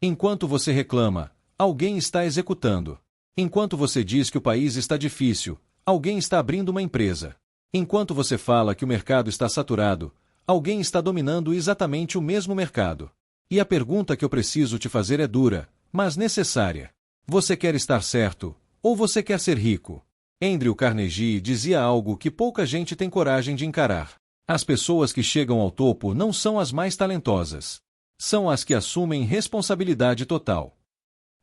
Enquanto você reclama, alguém está executando. Enquanto você diz que o país está difícil, alguém está abrindo uma empresa. Enquanto você fala que o mercado está saturado, alguém está dominando exatamente o mesmo mercado. E a pergunta que eu preciso te fazer é dura, mas necessária. Você quer estar certo, ou você quer ser rico? Andrew Carnegie dizia algo que pouca gente tem coragem de encarar. As pessoas que chegam ao topo não são as mais talentosas. São as que assumem responsabilidade total.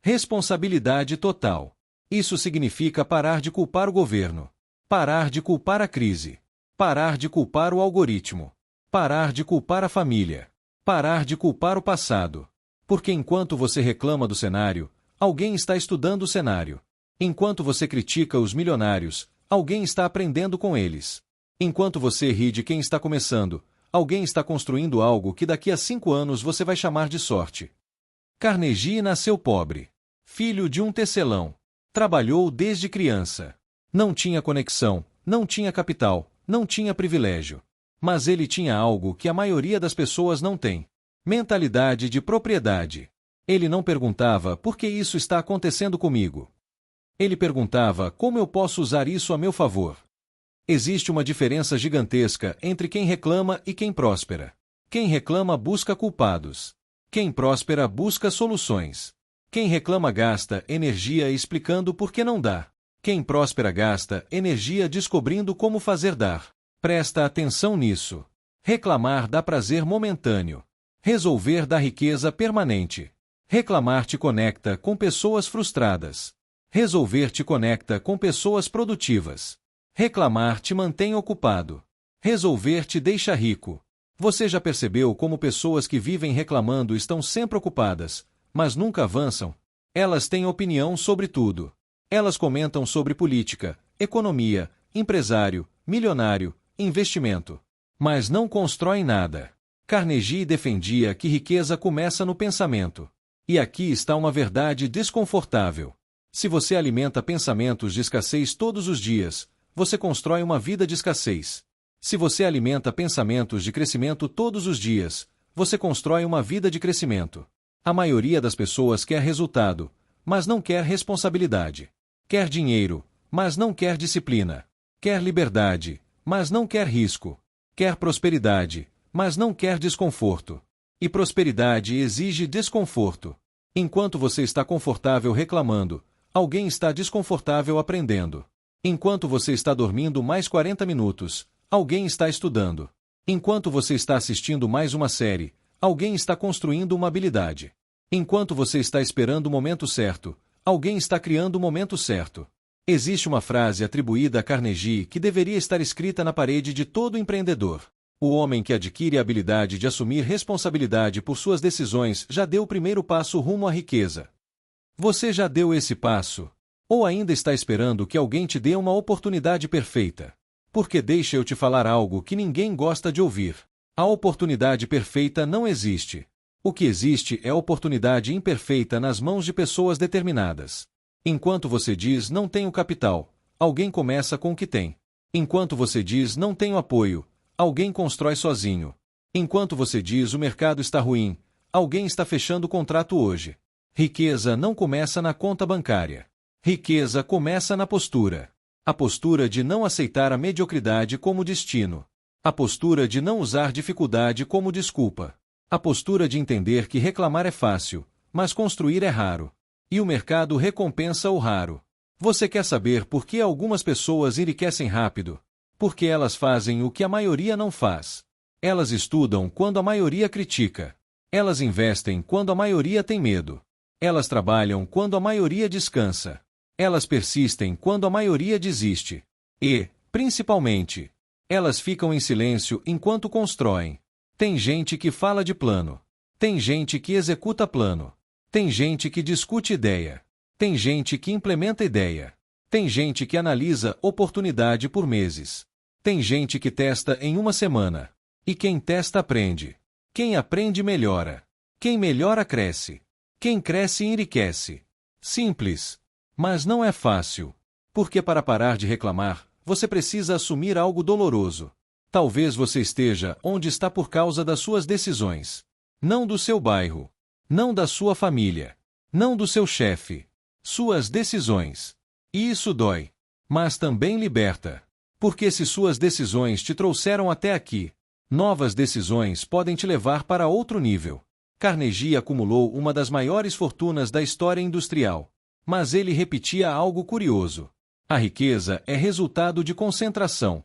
Responsabilidade total. Isso significa parar de culpar o governo. Parar de culpar a crise. Parar de culpar o algoritmo. Parar de culpar a família. Parar de culpar o passado. Porque enquanto você reclama do cenário, alguém está estudando o cenário. Enquanto você critica os milionários, alguém está aprendendo com eles. Enquanto você ri de quem está começando, alguém está construindo algo que daqui a 5 anos você vai chamar de sorte. Carnegie nasceu pobre. Filho de um tecelão. Trabalhou desde criança. Não tinha conexão, não tinha capital, não tinha privilégio. Mas ele tinha algo que a maioria das pessoas não tem: mentalidade de propriedade. Ele não perguntava por que isso está acontecendo comigo. Ele perguntava como eu posso usar isso a meu favor. Existe uma diferença gigantesca entre quem reclama e quem próspera. Quem reclama busca culpados. Quem próspera busca soluções. Quem reclama gasta energia explicando por que não dá. Quem próspera gasta energia descobrindo como fazer dar. Presta atenção nisso. Reclamar dá prazer momentâneo. Resolver dá riqueza permanente. Reclamar te conecta com pessoas frustradas. Resolver te conecta com pessoas produtivas. Reclamar te mantém ocupado. Resolver te deixa rico. Você já percebeu como pessoas que vivem reclamando estão sempre ocupadas, mas nunca avançam? Elas têm opinião sobre tudo. Elas comentam sobre política, economia, empresário, milionário, investimento. Mas não constroem nada. Carnegie defendia que riqueza começa no pensamento. E aqui está uma verdade desconfortável. Se você alimenta pensamentos de escassez todos os dias, você constrói uma vida de escassez. Se você alimenta pensamentos de crescimento todos os dias, você constrói uma vida de crescimento. A maioria das pessoas quer resultado, mas não quer responsabilidade. Quer dinheiro, mas não quer disciplina. Quer liberdade, mas não quer risco. Quer prosperidade, mas não quer desconforto. E prosperidade exige desconforto. Enquanto você está confortável reclamando, alguém está desconfortável aprendendo. Enquanto você está dormindo mais 40 minutos, alguém está estudando. Enquanto você está assistindo mais uma série, alguém está construindo uma habilidade. Enquanto você está esperando o momento certo, alguém está criando o momento certo. Existe uma frase atribuída a Carnegie que deveria estar escrita na parede de todo empreendedor. O homem que adquire a habilidade de assumir responsabilidade por suas decisões já deu o primeiro passo rumo à riqueza. Você já deu esse passo? Ou ainda está esperando que alguém te dê uma oportunidade perfeita? Porque deixa eu te falar algo que ninguém gosta de ouvir. A oportunidade perfeita não existe. O que existe é oportunidade imperfeita nas mãos de pessoas determinadas. Enquanto você diz não tenho capital, alguém começa com o que tem. Enquanto você diz não tenho apoio, alguém constrói sozinho. Enquanto você diz o mercado está ruim, alguém está fechando o contrato hoje. Riqueza não começa na conta bancária. Riqueza começa na postura. A postura de não aceitar a mediocridade como destino. A postura de não usar dificuldade como desculpa. A postura de entender que reclamar é fácil, mas construir é raro. E o mercado recompensa o raro. Você quer saber por que algumas pessoas enriquecem rápido? Porque elas fazem o que a maioria não faz. Elas estudam quando a maioria critica. Elas investem quando a maioria tem medo. Elas trabalham quando a maioria descansa. Elas persistem quando a maioria desiste. E, principalmente, elas ficam em silêncio enquanto constroem. Tem gente que fala de plano. Tem gente que executa plano. Tem gente que discute ideia. Tem gente que implementa ideia. Tem gente que analisa oportunidade por meses. Tem gente que testa em uma semana. E quem testa aprende. Quem aprende melhora. Quem melhora cresce. Quem cresce enriquece. Simples. Mas não é fácil. Porque para parar de reclamar, você precisa assumir algo doloroso. Talvez você esteja onde está por causa das suas decisões. Não do seu bairro. não da sua família, não do seu chefe. Suas decisões. E isso dói, mas também liberta. Porque se suas decisões te trouxeram até aqui, novas decisões podem te levar para outro nível. Carnegie acumulou uma das maiores fortunas da história industrial. Mas ele repetia algo curioso. A riqueza é resultado de concentração.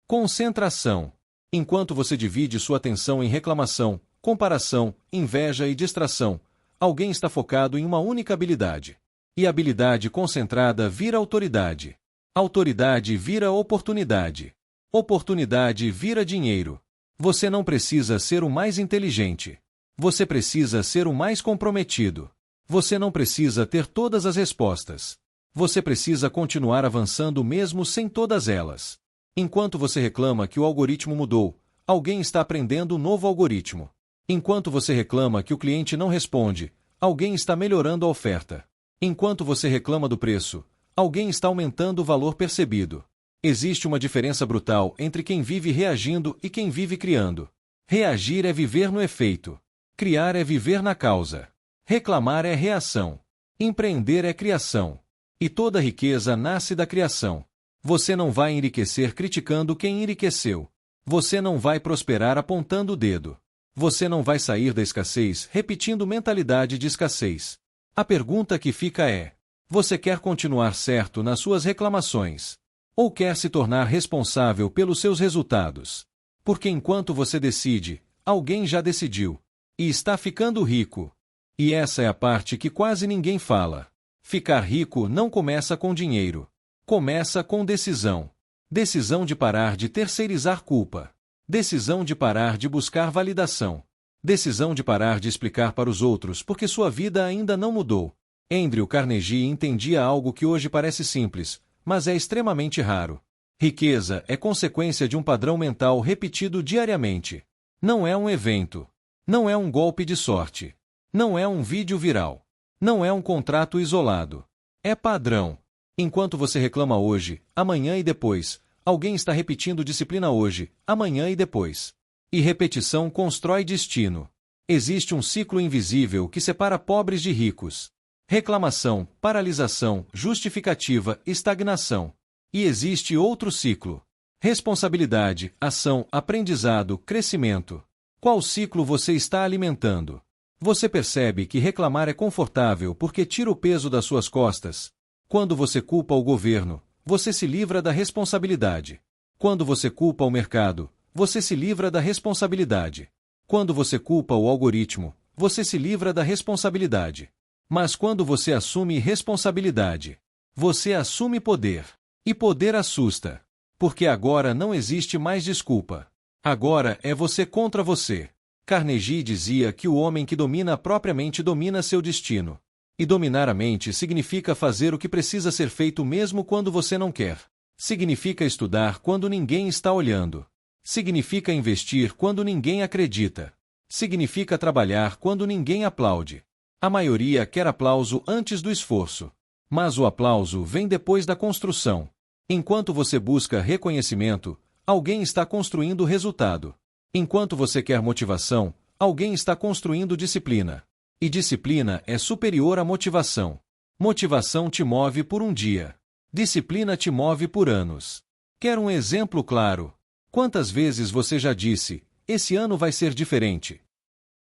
Concentração. Enquanto você divide sua atenção em reclamação, comparação, inveja e distração, alguém está focado em uma única habilidade. E habilidade concentrada vira autoridade. Autoridade vira oportunidade. Oportunidade vira dinheiro. Você não precisa ser o mais inteligente. Você precisa ser o mais comprometido. Você não precisa ter todas as respostas. Você precisa continuar avançando mesmo sem todas elas. Enquanto você reclama que o algoritmo mudou, alguém está aprendendo um novo algoritmo. Enquanto você reclama que o cliente não responde, alguém está melhorando a oferta. Enquanto você reclama do preço, alguém está aumentando o valor percebido. Existe uma diferença brutal entre quem vive reagindo e quem vive criando. Reagir é viver no efeito. Criar é viver na causa. Reclamar é reação. Empreender é criação. E toda riqueza nasce da criação. Você não vai enriquecer criticando quem enriqueceu. Você não vai prosperar apontando o dedo. Você não vai sair da escassez repetindo mentalidade de escassez. A pergunta que fica é: você quer continuar certo nas suas reclamações? Ou quer se tornar responsável pelos seus resultados? Porque enquanto você decide, alguém já decidiu. E está ficando rico. E essa é a parte que quase ninguém fala. Ficar rico não começa com dinheiro. Começa com decisão. Decisão de parar de terceirizar culpa. Decisão de parar de buscar validação. Decisão de parar de explicar para os outros porque sua vida ainda não mudou. Andrew Carnegie entendia algo que hoje parece simples, mas é extremamente raro. Riqueza é consequência de um padrão mental repetido diariamente. Não é um evento. Não é um golpe de sorte. Não é um vídeo viral. Não é um contrato isolado. É padrão. Enquanto você reclama hoje, amanhã e depois, alguém está repetindo disciplina hoje, amanhã e depois. E repetição constrói destino. Existe um ciclo invisível que separa pobres de ricos. Reclamação, paralisação, justificativa, estagnação. E existe outro ciclo. Responsabilidade, ação, aprendizado, crescimento. Qual ciclo você está alimentando? Você percebe que reclamar é confortável porque tira o peso das suas costas. Quando você culpa o governo, você se livra da responsabilidade. Quando você culpa o mercado, você se livra da responsabilidade. Quando você culpa o algoritmo, você se livra da responsabilidade. Mas quando você assume responsabilidade, você assume poder. E poder assusta. Porque agora não existe mais desculpa. Agora é você contra você. Carnegie dizia que o homem que domina a própria mente domina seu destino. E dominar a mente significa fazer o que precisa ser feito mesmo quando você não quer. Significa estudar quando ninguém está olhando. Significa investir quando ninguém acredita. Significa trabalhar quando ninguém aplaude. A maioria quer aplauso antes do esforço. Mas o aplauso vem depois da construção. Enquanto você busca reconhecimento, alguém está construindo resultado. Enquanto você quer motivação, alguém está construindo disciplina. E disciplina é superior à motivação. Motivação te move por um dia. Disciplina te move por anos. Quer um exemplo claro? Quantas vezes você já disse, esse ano vai ser diferente?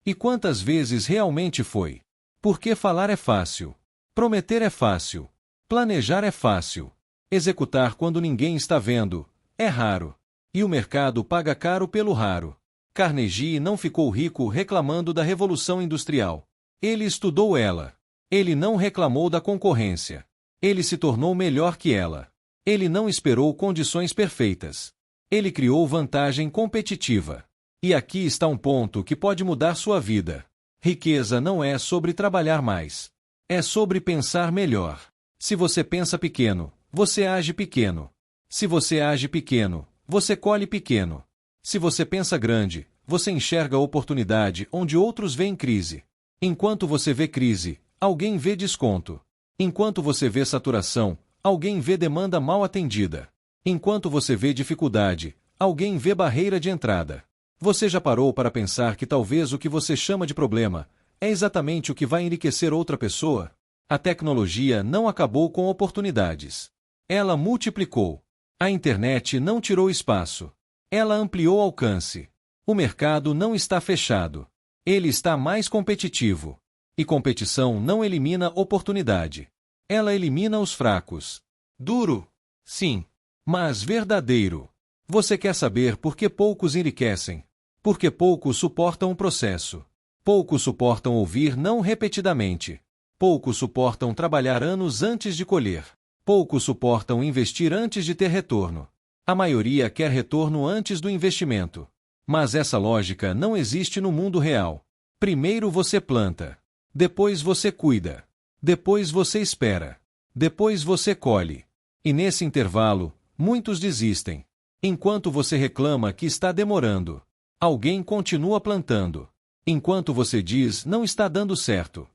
E quantas vezes realmente foi? Porque falar é fácil. Prometer é fácil. Planejar é fácil. Executar quando ninguém está vendo é raro. E o mercado paga caro pelo raro. Carnegie não ficou rico reclamando da Revolução Industrial. Ele estudou ela. Ele não reclamou da concorrência. Ele se tornou melhor que ela. Ele não esperou condições perfeitas. Ele criou vantagem competitiva. E aqui está um ponto que pode mudar sua vida. Riqueza não é sobre trabalhar mais. É sobre pensar melhor. Se você pensa pequeno, você age pequeno. Se você age pequeno, você colhe pequeno. Se você pensa grande, você enxerga oportunidade onde outros veem crise. Enquanto você vê crise, alguém vê desconto. Enquanto você vê saturação, alguém vê demanda mal atendida. Enquanto você vê dificuldade, alguém vê barreira de entrada. Você já parou para pensar que talvez o que você chama de problema é exatamente o que vai enriquecer outra pessoa? A tecnologia não acabou com oportunidades. Ela multiplicou. A internet não tirou espaço. Ela ampliou alcance. O mercado não está fechado. Ele está mais competitivo. E competição não elimina oportunidade. Ela elimina os fracos. Duro? Sim. Mas verdadeiro. Você quer saber por que poucos enriquecem? Porque poucos suportam o processo. Poucos suportam ouvir não repetidamente. Poucos suportam trabalhar anos antes de colher. Poucos suportam investir antes de ter retorno. A maioria quer retorno antes do investimento. Mas essa lógica não existe no mundo real. Primeiro você planta. Depois você cuida. Depois você espera. Depois você colhe. E nesse intervalo, muitos desistem. Enquanto você reclama que está demorando, alguém continua plantando. Enquanto você diz não está dando certo,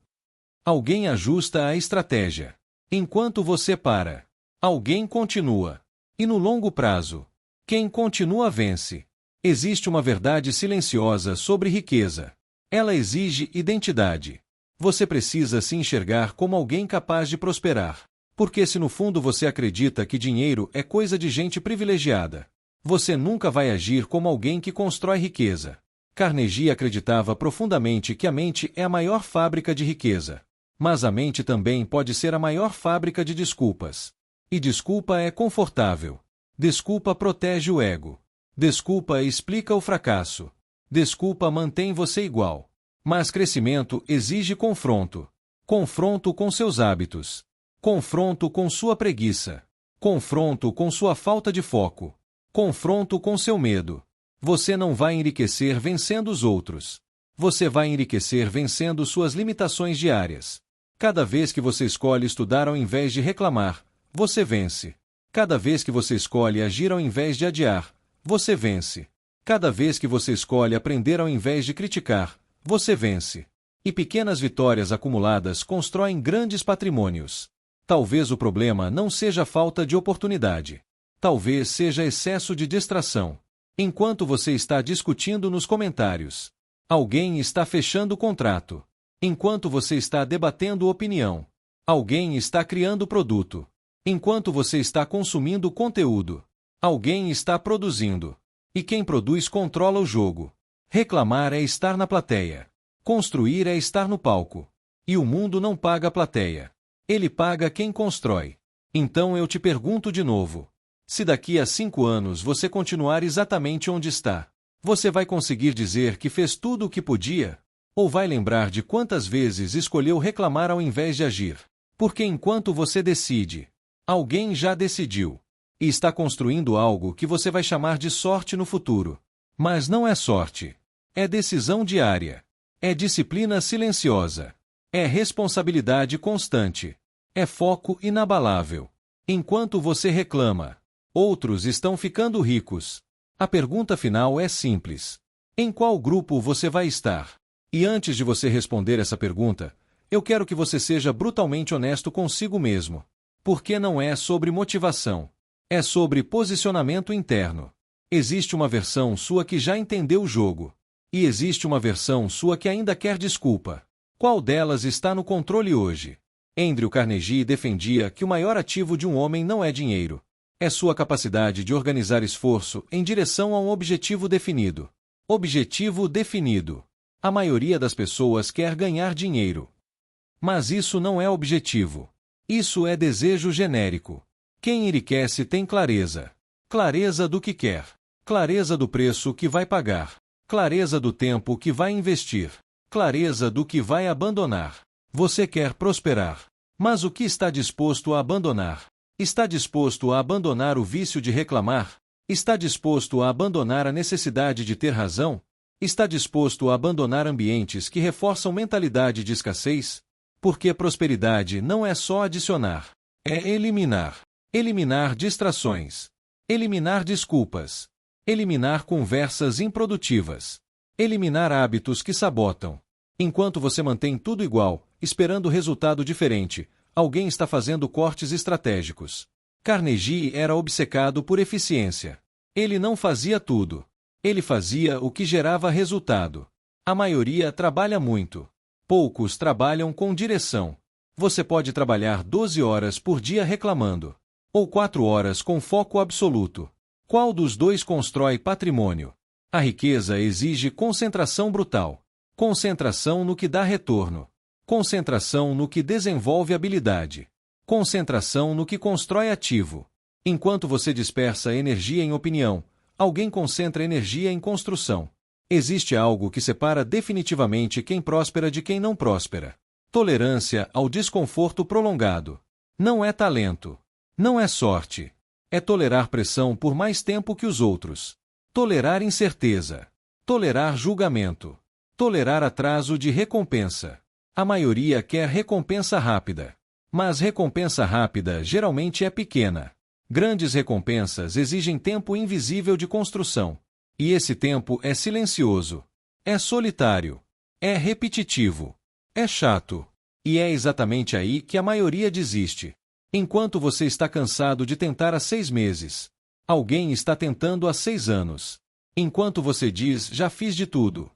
alguém ajusta a estratégia. Enquanto você para, alguém continua. E no longo prazo, quem continua vence. Existe uma verdade silenciosa sobre riqueza. Ela exige identidade. Você precisa se enxergar como alguém capaz de prosperar. Porque se no fundo você acredita que dinheiro é coisa de gente privilegiada, você nunca vai agir como alguém que constrói riqueza. Carnegie acreditava profundamente que a mente é a maior fábrica de riqueza. Mas a mente também pode ser a maior fábrica de desculpas. E desculpa é confortável. Desculpa protege o ego. Desculpa explica o fracasso. Desculpa mantém você igual. Mas crescimento exige confronto. Confronto com seus hábitos. Confronto com sua preguiça. Confronto com sua falta de foco. Confronto com seu medo. Você não vai enriquecer vencendo os outros. Você vai enriquecer vencendo suas limitações diárias. Cada vez que você escolhe estudar ao invés de reclamar, você vence. Cada vez que você escolhe agir ao invés de adiar, você vence. Cada vez que você escolhe aprender ao invés de criticar, você vence. E pequenas vitórias acumuladas constroem grandes patrimônios. Talvez o problema não seja falta de oportunidade. Talvez seja excesso de distração. Enquanto você está discutindo nos comentários, alguém está fechando o contrato. Enquanto você está debatendo opinião, alguém está criando produto. Enquanto você está consumindo conteúdo, alguém está produzindo. E quem produz controla o jogo. Reclamar é estar na plateia. Construir é estar no palco. E o mundo não paga a plateia. Ele paga quem constrói. Então eu te pergunto de novo. Se daqui a 5 anos você continuar exatamente onde está, você vai conseguir dizer que fez tudo o que podia? Ou vai lembrar de quantas vezes escolheu reclamar ao invés de agir? Porque enquanto você decide, alguém já decidiu. E está construindo algo que você vai chamar de sorte no futuro. Mas não é sorte. É decisão diária. É disciplina silenciosa. É responsabilidade constante. É foco inabalável. Enquanto você reclama, outros estão ficando ricos. A pergunta final é simples. Em qual grupo você vai estar? E antes de você responder essa pergunta, eu quero que você seja brutalmente honesto consigo mesmo. Porque não é sobre motivação. É sobre posicionamento interno. Existe uma versão sua que já entendeu o jogo. E existe uma versão sua que ainda quer desculpa. Qual delas está no controle hoje? Andrew Carnegie defendia que o maior ativo de um homem não é dinheiro. É sua capacidade de organizar esforço em direção a um objetivo definido. Objetivo definido. A maioria das pessoas quer ganhar dinheiro. Mas isso não é objetivo. Isso é desejo genérico. Quem enriquece tem clareza. Clareza do que quer. Clareza do preço que vai pagar. Clareza do tempo que vai investir. Clareza do que vai abandonar. Você quer prosperar. Mas o que está disposto a abandonar? Está disposto a abandonar o vício de reclamar? Está disposto a abandonar a necessidade de ter razão? Está disposto a abandonar ambientes que reforçam mentalidade de escassez? Porque prosperidade não é só adicionar. É eliminar. Eliminar distrações. Eliminar desculpas. Eliminar conversas improdutivas. Eliminar hábitos que sabotam. Enquanto você mantém tudo igual, esperando resultado diferente, alguém está fazendo cortes estratégicos. Carnegie era obcecado por eficiência. Ele não fazia tudo. Ele fazia o que gerava resultado. A maioria trabalha muito. Poucos trabalham com direção. Você pode trabalhar 12 horas por dia reclamando. Ou 4 horas com foco absoluto. Qual dos dois constrói patrimônio? A riqueza exige concentração brutal. Concentração no que dá retorno. Concentração no que desenvolve habilidade. Concentração no que constrói ativo. Enquanto você dispersa energia em opinião, alguém concentra energia em construção. Existe algo que separa definitivamente quem próspera de quem não próspera. Tolerância ao desconforto prolongado. Não é talento. Não é sorte. É tolerar pressão por mais tempo que os outros. Tolerar incerteza. Tolerar julgamento. Tolerar atraso de recompensa. A maioria quer recompensa rápida. Mas recompensa rápida geralmente é pequena. Grandes recompensas exigem tempo invisível de construção. E esse tempo é silencioso. É solitário. É repetitivo. É chato. E é exatamente aí que a maioria desiste. Enquanto você está cansado de tentar há 6 meses, alguém está tentando há 6 anos. Enquanto você diz, já fiz de tudo,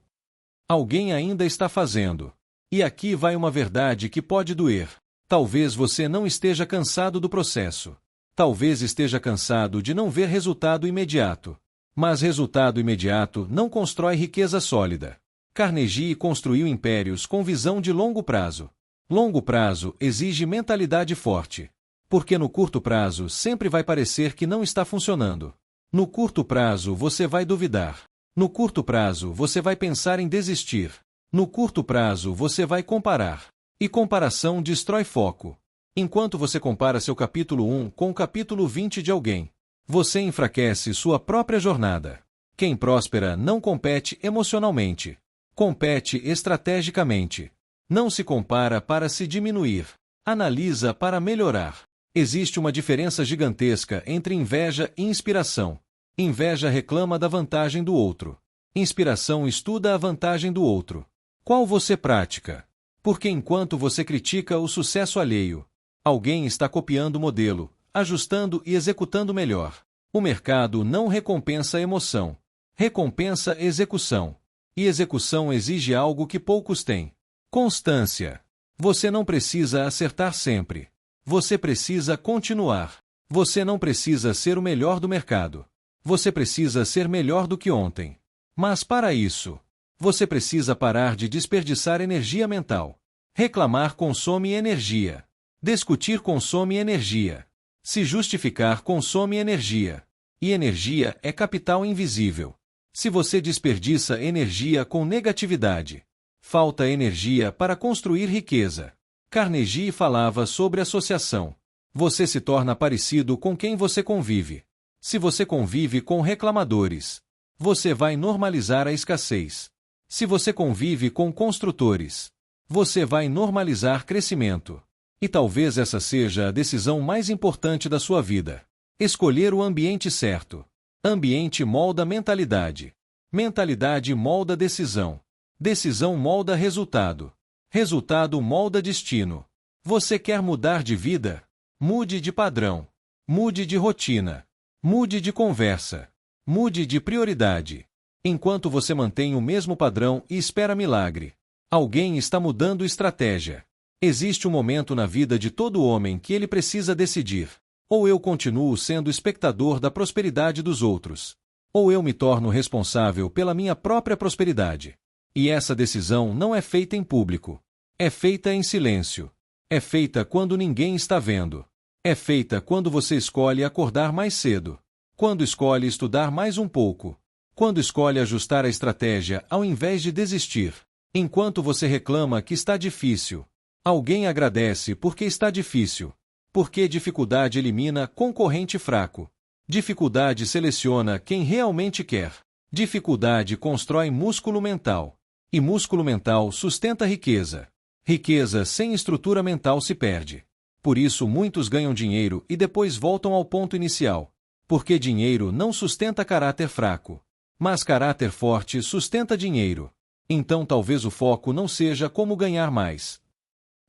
alguém ainda está fazendo. E aqui vai uma verdade que pode doer. Talvez você não esteja cansado do processo. Talvez esteja cansado de não ver resultado imediato. Mas resultado imediato não constrói riqueza sólida. Carnegie construiu impérios com visão de longo prazo. Longo prazo exige mentalidade forte. Porque no curto prazo sempre vai parecer que não está funcionando. No curto prazo você vai duvidar. No curto prazo você vai pensar em desistir. No curto prazo você vai comparar. E comparação destrói foco. Enquanto você compara seu capítulo 1 com o capítulo 20 de alguém, você enfraquece sua própria jornada. Quem próspera não compete emocionalmente. Compete estrategicamente. Não se compara para se diminuir. Analisa para melhorar. Existe uma diferença gigantesca entre inveja e inspiração. Inveja reclama da vantagem do outro. Inspiração estuda a vantagem do outro. Qual você pratica? Porque enquanto você critica o sucesso alheio, alguém está copiando o modelo, ajustando e executando melhor. O mercado não recompensa emoção. Recompensa execução. E execução exige algo que poucos têm. Constância. Você não precisa acertar sempre. Você precisa continuar. Você não precisa ser o melhor do mercado. Você precisa ser melhor do que ontem. Mas para isso, você precisa parar de desperdiçar energia mental. Reclamar consome energia. Discutir consome energia. Se justificar consome energia. E energia é capital invisível. Se você desperdiça energia com negatividade, falta energia para construir riqueza. Carnegie falava sobre associação. Você se torna parecido com quem você convive. Se você convive com reclamadores, você vai normalizar a escassez. Se você convive com construtores, você vai normalizar crescimento. E talvez essa seja a decisão mais importante da sua vida. Escolher o ambiente certo. Ambiente molda mentalidade. Mentalidade molda decisão. Decisão molda resultado. Resultado molda destino. Você quer mudar de vida? Mude de padrão. Mude de rotina. Mude de conversa. Mude de prioridade. Enquanto você mantém o mesmo padrão e espera milagre, alguém está mudando estratégia. Existe um momento na vida de todo homem que ele precisa decidir. Ou eu continuo sendo espectador da prosperidade dos outros, ou eu me torno responsável pela minha própria prosperidade. E essa decisão não é feita em público. É feita em silêncio. É feita quando ninguém está vendo. É feita quando você escolhe acordar mais cedo. Quando escolhe estudar mais um pouco. Quando escolhe ajustar a estratégia ao invés de desistir. Enquanto você reclama que está difícil, alguém agradece porque está difícil. Porque dificuldade elimina concorrente fraco. Dificuldade seleciona quem realmente quer. Dificuldade constrói músculo mental. E músculo mental sustenta riqueza. Riqueza sem estrutura mental se perde. Por isso muitos ganham dinheiro e depois voltam ao ponto inicial. Porque dinheiro não sustenta caráter fraco. Mas caráter forte sustenta dinheiro. Então talvez o foco não seja como ganhar mais.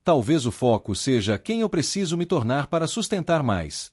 Talvez o foco seja quem eu preciso me tornar para sustentar mais.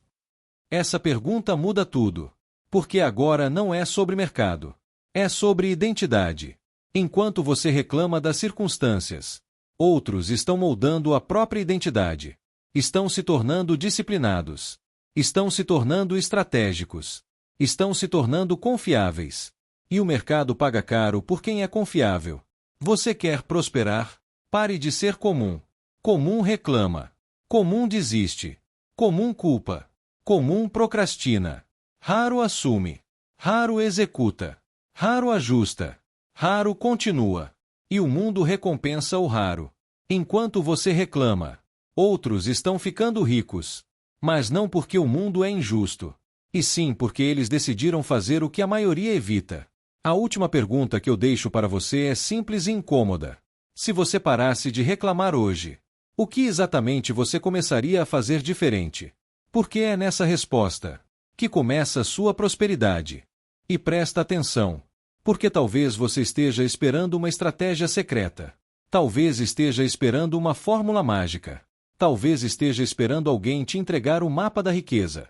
Essa pergunta muda tudo. Porque agora não é sobre mercado. É sobre identidade. Enquanto você reclama das circunstâncias, Outros estão moldando a própria identidade. Estão se tornando disciplinados. Estão se tornando estratégicos. Estão se tornando confiáveis. E o mercado paga caro por quem é confiável. Você quer prosperar? Pare de ser comum. Comum reclama. Comum desiste. Comum culpa. Comum procrastina. Raro assume. Raro executa. Raro ajusta. Raro continua. E o mundo recompensa o raro. Enquanto você reclama, outros estão ficando ricos. Mas não porque o mundo é injusto, e sim porque eles decidiram fazer o que a maioria evita. A última pergunta que eu deixo para você é simples e incômoda. Se você parasse de reclamar hoje, o que exatamente você começaria a fazer diferente? Porque é nessa resposta que começa a sua prosperidade. E presta atenção, porque talvez você esteja esperando uma estratégia secreta. Talvez esteja esperando uma fórmula mágica. Talvez esteja esperando alguém te entregar o mapa da riqueza.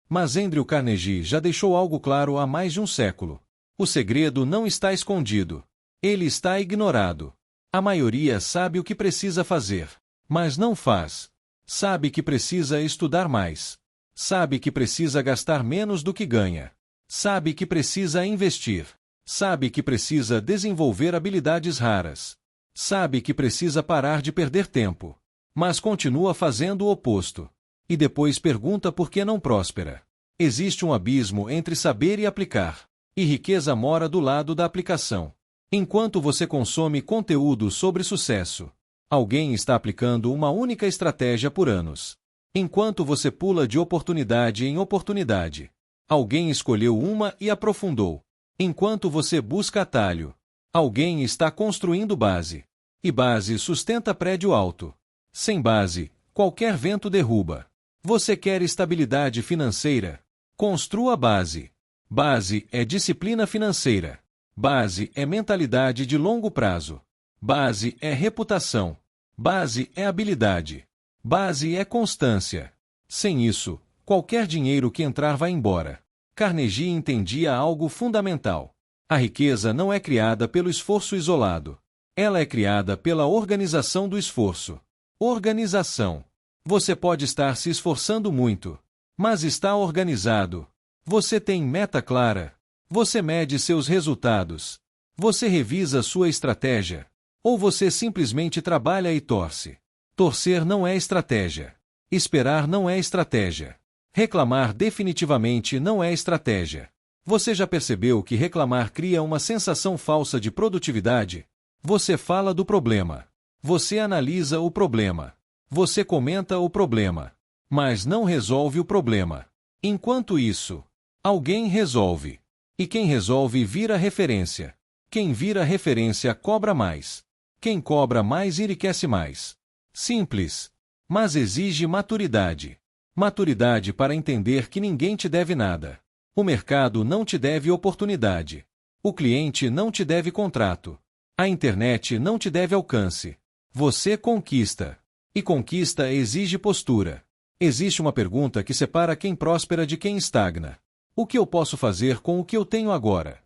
Mas Andrew Carnegie já deixou algo claro há mais de um século. O segredo não está escondido. Ele está ignorado. A maioria sabe o que precisa fazer, mas não faz. Sabe que precisa estudar mais. Sabe que precisa gastar menos do que ganha. Sabe que precisa investir. Sabe que precisa desenvolver habilidades raras. Sabe que precisa parar de perder tempo. Mas continua fazendo o oposto. E depois pergunta por que não próspera. Existe um abismo entre saber e aplicar. E riqueza mora do lado da aplicação. Enquanto você consome conteúdo sobre sucesso, alguém está aplicando uma única estratégia por anos. Enquanto você pula de oportunidade em oportunidade, alguém escolheu uma e aprofundou. Enquanto você busca atalho, alguém está construindo base. E base sustenta prédio alto. Sem base, qualquer vento derruba. Você quer estabilidade financeira? Construa base. Base é disciplina financeira. Base é mentalidade de longo prazo. Base é reputação. Base é habilidade. Base é constância. Sem isso, qualquer dinheiro que entrar vai embora. Carnegie entendia algo fundamental. A riqueza não é criada pelo esforço isolado. Ela é criada pela organização do esforço. Organização. Você pode estar se esforçando muito, mas está organizado. Você tem meta clara. Você mede seus resultados. Você revisa sua estratégia. Ou você simplesmente trabalha e torce. Torcer não é estratégia. Esperar não é estratégia. Reclamar definitivamente não é estratégia. Você já percebeu que reclamar cria uma sensação falsa de produtividade? Você fala do problema. Você analisa o problema. Você comenta o problema. Mas não resolve o problema. Enquanto isso, alguém resolve. E quem resolve vira referência. Quem vira referência cobra mais. Quem cobra mais enriquece mais. Simples. Mas exige maturidade. Maturidade para entender que ninguém te deve nada. O mercado não te deve oportunidade. O cliente não te deve contrato. A internet não te deve alcance. Você conquista. E conquista exige postura. Existe uma pergunta que separa quem próspera de quem estagna. O que eu posso fazer com o que eu tenho agora?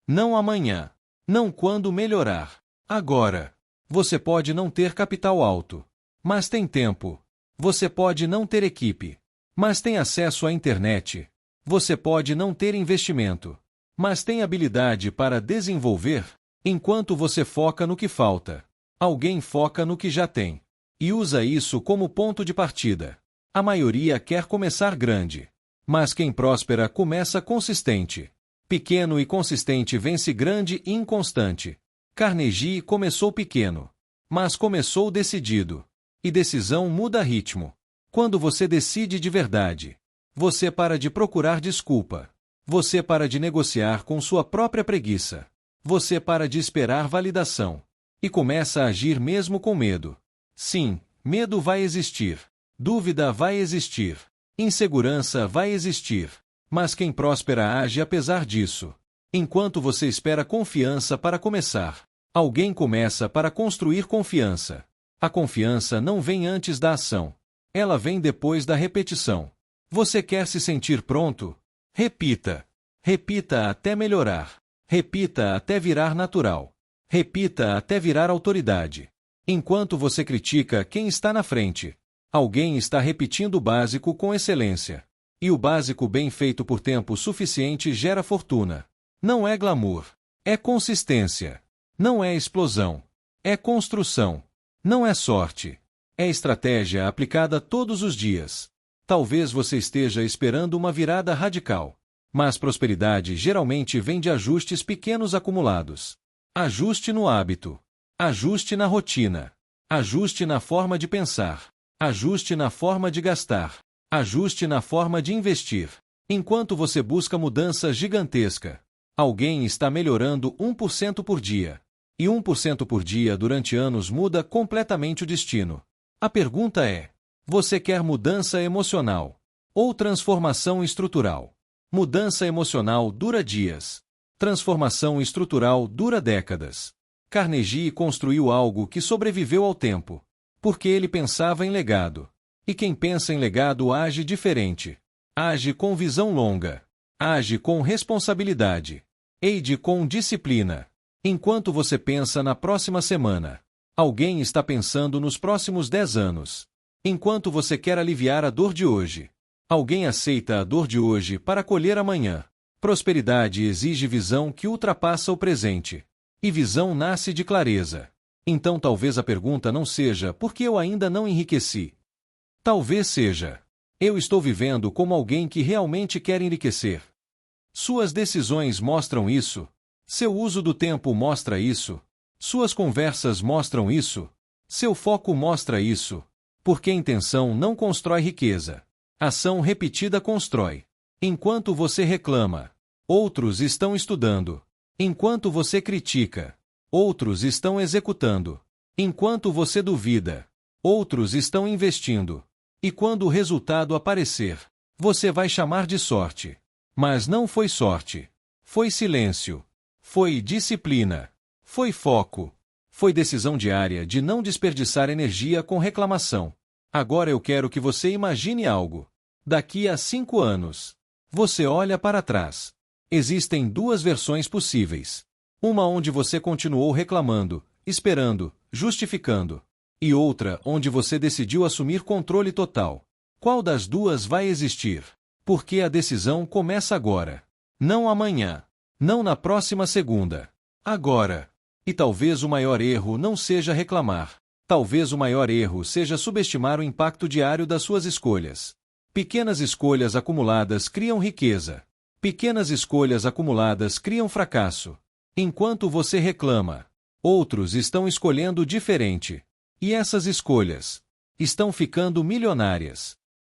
Não amanhã. Não quando melhorar. Agora. Você pode não ter capital alto. Mas tem tempo. Você pode não ter equipe, mas tem acesso à internet. Você pode não ter investimento, mas tem habilidade para desenvolver. Enquanto você foca no que falta, alguém foca no que já tem. E usa isso como ponto de partida. A maioria quer começar grande. Mas quem próspera começa consistente. Pequeno e consistente vence grande e inconstante. Carnegie começou pequeno, mas começou decidido. E decisão muda ritmo. Quando você decide de verdade, você para de procurar desculpa. Você para de negociar com sua própria preguiça. Você para de esperar validação. E começa a agir mesmo com medo. Sim, medo vai existir. Dúvida vai existir. Insegurança vai existir. Mas quem próspera age apesar disso. Enquanto você espera confiança para começar, alguém começa para construir confiança. A confiança não vem antes da ação. Ela vem depois da repetição. Você quer se sentir pronto? Repita. Repita até melhorar. Repita até virar natural. Repita até virar autoridade. Enquanto você critica quem está na frente, alguém está repetindo o básico com excelência. E o básico bem feito por tempo suficiente gera fortuna. Não é glamour. É consistência. Não é explosão. É construção. Não é sorte. É estratégia aplicada todos os dias. Talvez você esteja esperando uma virada radical. Mas prosperidade geralmente vem de ajustes pequenos acumulados. Ajuste no hábito. Ajuste na rotina. Ajuste na forma de pensar. Ajuste na forma de gastar. Ajuste na forma de investir. Enquanto você busca mudança gigantesca, alguém está melhorando 1% por dia. E 1% por dia durante anos muda completamente o destino. A pergunta é: você quer mudança emocional ou transformação estrutural? Mudança emocional dura dias. Transformação estrutural dura décadas. Carnegie construiu algo que sobreviveu ao tempo, porque ele pensava em legado. E quem pensa em legado age diferente. Age com visão longa. Age com responsabilidade. Age com disciplina. Enquanto você pensa na próxima semana, alguém está pensando nos próximos 10 anos. Enquanto você quer aliviar a dor de hoje, alguém aceita a dor de hoje para colher amanhã. Prosperidade exige visão que ultrapassa o presente. E visão nasce de clareza. Então talvez a pergunta não seja por que eu ainda não enriqueci. Talvez seja: eu estou vivendo como alguém que realmente quer enriquecer. Suas decisões mostram isso. Seu uso do tempo mostra isso. Suas conversas mostram isso. Seu foco mostra isso. Porque intenção não constrói riqueza. Ação repetida constrói. Enquanto você reclama, outros estão estudando. Enquanto você critica, outros estão executando. Enquanto você duvida, outros estão investindo. E quando o resultado aparecer, você vai chamar de sorte. Mas não foi sorte. Foi silêncio. Foi disciplina. Foi foco. Foi decisão diária de não desperdiçar energia com reclamação. Agora eu quero que você imagine algo. Daqui a 5 anos, você olha para trás. Existem 2 versões possíveis. Uma onde você continuou reclamando, esperando, justificando. E outra onde você decidiu assumir controle total. Qual das 2 vai existir? Porque a decisão começa agora. Não amanhã. Não na próxima segunda. Agora. E talvez o maior erro não seja reclamar. Talvez o maior erro seja subestimar o impacto diário das suas escolhas. Pequenas escolhas acumuladas criam riqueza. Pequenas escolhas acumuladas criam fracasso. Enquanto você reclama, outros estão escolhendo diferente. E essas escolhas estão ficando milionárias.